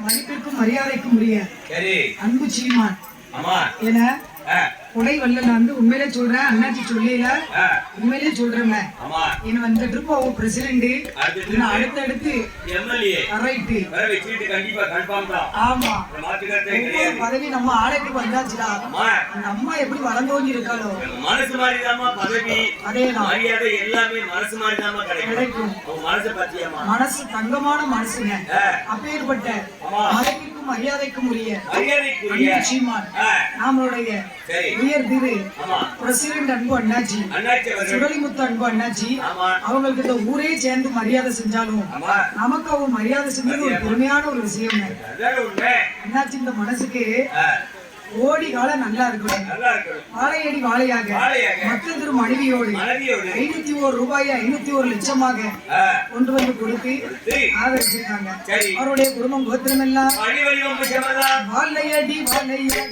மதிப்பிற்கும் மரியாதைக்கும் உரிய அன்பு சீமான் என கொடை வல்லல உண்மையிலே சொல்றேன். அண்ணாச்சி சொல்லல, உண்மையிலே சொல்றேங்க. என்ன இந்த ட்ரிப் பிரசிடென்ட் அடுத்தடுத்து ஆமா பதவி நம்ம ஆளுக்கு வந்தாச்சுடா. நம்ம எப்படி வளர்ந்தோங்கி இருக்காளோ மனசு மாதிரிதாமா பதவி, அதே மரியாதை எல்லாமே மனசு மாதிரிதாமா கிடைக்கும். மனசு தங்கமான மனசுங்க. அப்பேற்பட்ட மதிப்பிற்கும் மரியாதைக்கும் உரிய சீமான் நம்மளுடைய உயர் திரு பிரசிடென்ட் அன்பு அண்ணாச்சி சுடலிமுத்து அன்பு அண்ணாச்சி அவங்களுக்கு இந்த ஊரே சேர்ந்து மரியாதை செஞ்சாலும் நமக்கு அவங்க மரியாதை செஞ்சது ஒரு பெருமையான ஒரு விஷயம். அண்ணாச்சி இந்த மனசுக்கு ஓடி காலம் நல்லா இருக்கணும். வாழையடி வாழையாக மக்கள் திரு மனைவியோடு 501 ரூபாயை 501 லட்சமாக கொண்டு வந்து கொடுத்து ஆதரிச்சிருக்காங்க. அவருடைய குடும்பம் கோத்திரம் எல்லாம் வாழையடி வாழையாக வாழையடி வாழையாக